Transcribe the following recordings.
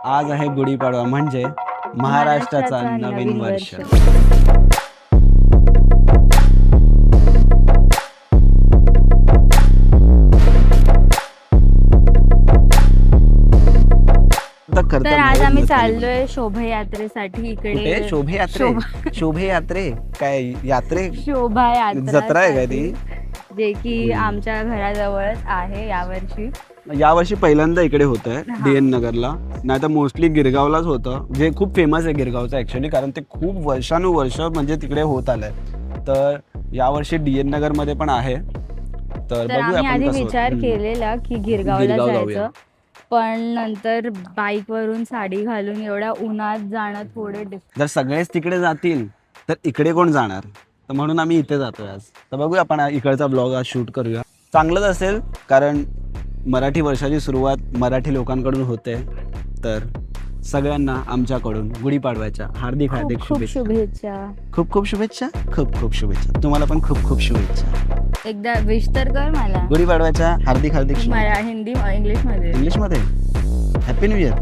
आज आहे गुढीपाडवा म्हणजे महाराष्ट्राचा नवीन वर्ष. तर आज आम्ही चाललोय शोभायात्रेसाठी इकडे. शोभायात्रे काय यात्रे शोभायात्रा जत्रा आहे का ती? जे की आमच्या घराजवळच आहे यावर्षी पहिल्यांदा इकडे होत आहे DN नगरला. नाही तर मोस्टली गिरगावलाच होतं, जे खूप फेमस आहे गिरगावचं ऍक्च्युली, कारण ते खूप वर्षानुवर्ष म्हणजे तिकडे होत आलंय. तर यावर्षी DN नगर मध्ये पण आहे. तर बघूया आम्ही आपण आधी विचार केलेला की गिरगावला जायचं, पण नंतर बाईक वरून साडी घालून एवढ्या उन्हात जाणं थोडे जर सगळेच तिकडे जातील तर इकडे कोण जाणार, तर म्हणून आम्ही इथे जातोय आज. तर बघूया आपण इकडचा ब्लॉग आज शूट करूया. चांगलंच असेल, कारण मराठी वर्षाची सुरुवात मराठी लोकांकडून होते. तर सगळ्यांना आमच्याकडून गुढीपाडव्याच्या हार्दिक शुभेच्छा. खूप खूप शुभेच्छा. खूप खूप शुभेच्छा. तुम्हाला पण खूप खूप शुभेच्छा. एकदा विश तर कर मला. गुढीपाडव्याच्या हार्दिक हिंदी इंग्लिश मध्ये happy new year.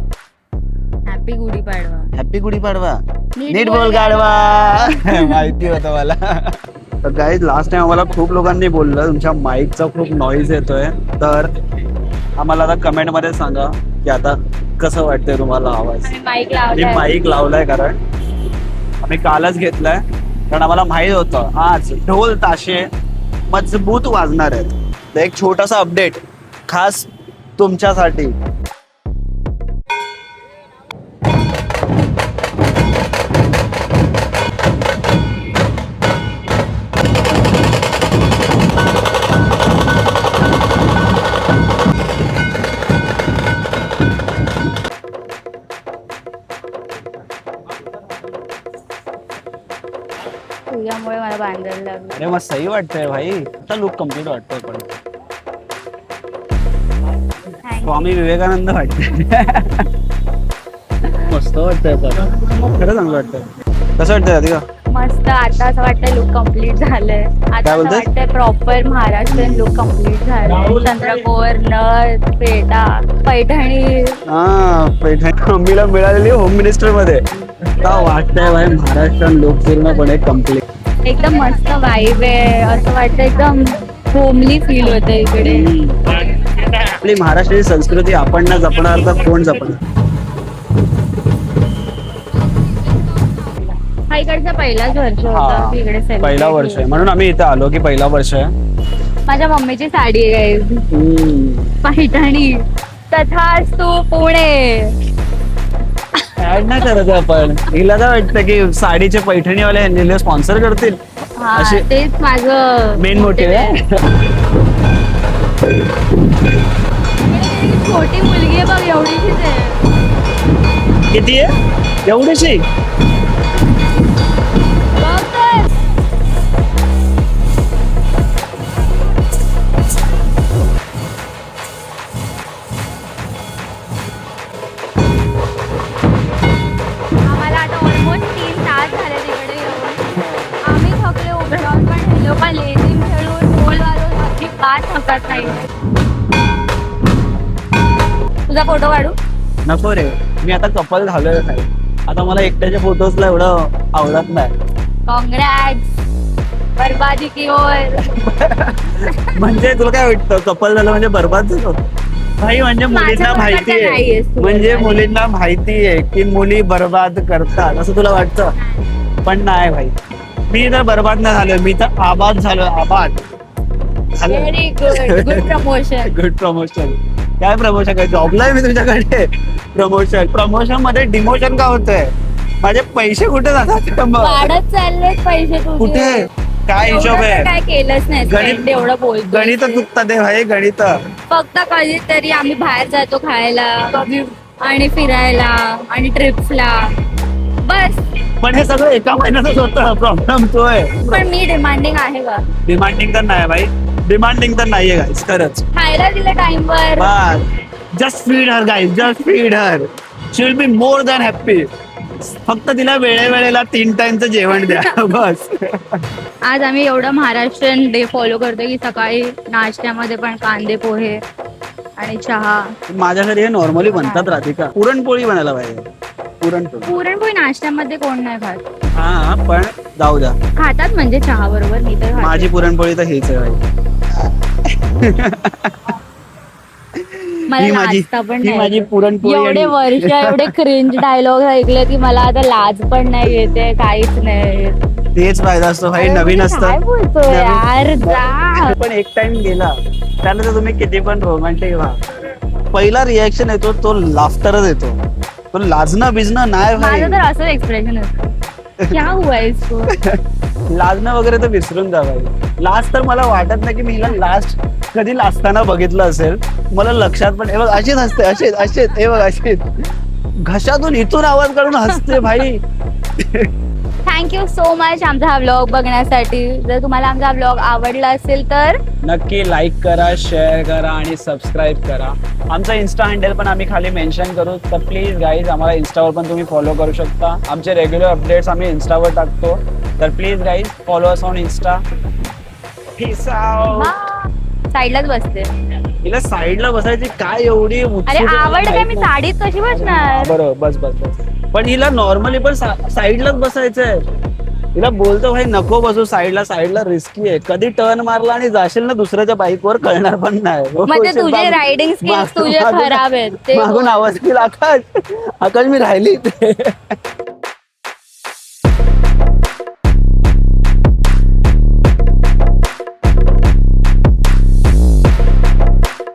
Happy Gudi Padwa. Happy Gudi Padwa. नीट बोल गाडवा. माहिती होतं मला. तर गाईज लास्ट टाइम आम्हाला खूप लोकांनी बोललं तुमच्या माईकचा खूप नॉईज येतोय. तर आम्हाला आता कमेंट मध्ये सांगा की आता कसं वाटतंय तुम्हाला आवाज. मी माईक लावलाय कारण आम्ही कालच घेतलाय, कारण आम्हाला माहित होतं आज ढोल ताशे मजबूत वाजणार आहेत. तर एक छोटासा अपडेट खास तुमच्यासाठी. तुझ्यामुळे मला बांधायला लागलं. अरे मग सही वाटतंय भाई. आता लुक कम्प्लीट वाटतोय. पण स्वामी विवेकानंद वाटतंय. मस्त वाटतंय. पण खरं चांगलं वाटतंय. कसं वाटतंय राधिका? मस्त. आता असं वाटतंय लुक कम्प्लीट झालंय. आता असं वाटतंय प्रॉपर महाराष्ट्रीयन लुक कम्प्लीट झालंय. चंद्रकोर, नथ, पेटा, पैठणी. पैठणी मम्मीला मिळालेली होम मिनिस्टर मध्ये. वाटतंय भाई महाराष्ट्रीयन लुक पूर्णपणे कम्प्लीट. एकदम मस्त वाईब आहे. असं वाटतं एकदम होमली फील होतं इकडे. आपली महाराष्ट्राची संस्कृती आपण ना जपणार तर कोण जपणार. हा इकडचा पहिलाच वर्ष होता इकडे. पहिला वर्ष आहे म्हणून आम्ही इथे आलो की पहिला वर्ष आहे. माझ्या मम्मीची साडी आहे पैठणी. तथास्तु पुणे. ऍड नाही करत आपण. हिला काय वाटतं की साडीचे पैठणीवाले हिला स्पॉन्सर करतील. तेच माझं मेन मोटिव्ह आहे. छोटी मुलगी आहे बघ, एवढीशीच आहे. किती आहे? एवढीशी. आम्हाला आता ऑलमोस्ट 3 तास झाले तिकडे येऊन. आम्ही थकले उभं, पण हे लोक लेझिम खेळून ढोल वाजवून अजिबात थकत नाही. तुझा फोटो काढू? नको रे, मी आता कपल झालोय. आता मला एकट्याच्या फोटोजला एवढं आवडत नाही. काँग्रॅट्स. बर्बादी की ओर. म्हणजे तुला काय वाटतं कपल झालं म्हणजे बरबाद झालो भाई? म्हणजे मुलींना माहिती आहे, म्हणजे मुलींना माहिती आहे की मुली बर्बाद करतात असं तुला वाटतं, पण नाही भाई. मी तर बर्बाद नाही झालोय, मी तर आबाद झालोय. आबाद. Very good. Good promotion. Good promotion. काय प्रमोशन? काय जॉबला आहे मी तुझ्याकडे? प्रमोशन मध्ये डिमोशन का होतंय? माझे पैसे कुठे जातात? वाढत चालले पैसे तुझे. कुठे? काय हिशोब आहे? काय केलंच नाही. गणित एवढं बोल. गणित चुकतात ते भाई. गणित फक्त कधीतरी आम्ही बाहेर जातो खायला आणि फिरायला आणि ट्रिप्सला, बस. पण हे सगळं एका महिन्यातच होतं. प्रॉब्लेम तो आहे. पण मी डिमांडिंग आहे का? डिमांडिंग तर नाही भाई. डिमांडिंग तर नाहीये गाईस. खरंच खायला दिलं टाइमवर. Just feed her guys. Just feed her. She will be more than happy. फक्त तिला वेळेवेळेला 3 टाइमचं जेवण द्या बस. आज आम्ही एवढं महाराष्ट्रीयन डे फॉलो करतो की सकाळी नाश्त्यामध्ये पण कांदे पोहे आणि चहा. माझ्या घरी हे नॉर्मली बनतात राधिका. पुरणपोळी बनायला पाहिजे. पुरणपोळी पुरणपोळी नाश्त्यामध्ये कोण नाही खात. हा पण जाऊ द्या, खातात म्हणजे चहा बरोबर. मी तर खाते. माझी पुरणपोळी तर हेच आहे बाई. मला ही माझी लाजता पण ही नाही माझी येत. पुरणपोळी एवढे आणि- वर्ष एवढे क्रिंज डायलॉग ऐकले की मला आता लाज पण नाही येते, काहीच नाही. तेच फायदा असतो भाई, नवीन काय असतं. बोलतोय नवीन- यार, जा. पण एक टाइम गेला त्यानंतर तुम्ही किती पण रोमॅन्टिक व्हा, पहिला रिॲक्शन येतो तो लाफ्टरच येतो. तो लाजणं बिजणं नाही भाई. माझं तर असं एक्सप्रेशन असतं, क्या हुआ इसको. लाजणं वगैरे तर विसरून जा भाई. लास्ट तर मला वाटत नाही की मी हिला लास्ट कधी लाजताना बघितलं असेल. मला लक्षात पण, हे बघ अशीच हसते, अशीच अशीच, हे बघ अशीच घशातून इथून आवाज काढून हसते भाई. थँक्यू सो मच आमचा हा व्लॉग बघण्यासाठी. जर तुम्हाला आमचा हा व्लॉग आवडला असेल तर नक्की लाईक करा, शेअर करा आणि सबस्क्राईब करा. आमचा इन्स्टा हँडल पण आम्ही खाली मेन्शन करू, तर प्लीज गाईज आम्हाला इन्स्टावर पण तुम्ही फॉलो करू शकता. आमचे रेग्युलर अपडेट्स आम्ही इन्स्टावर टाकतो, तर please guys follow us on Insta. Peace out. साईडलाच बसते. हिला साईडला बसायची काय एवढी अरे उत्सुकता आवड काय, माहित मी नाही. साडीत कशी बसणार. बरोबर, बस बस बस. पण हिला नॉर्मली पण साईडलाच बसायचंय. हिला बोलतो भाई नको बसू साईडला, साईडला रिस्की आहे. कधी टर्न मारला आणि जाशील ना दुसऱ्याच्या बाईकवर कळणार पण नाही. मग ते तुझे रायडिंग स्किल्स तुझे खराब आहेत ते मागून आवाज केला, आकाश आकाश मी राहिली इथे.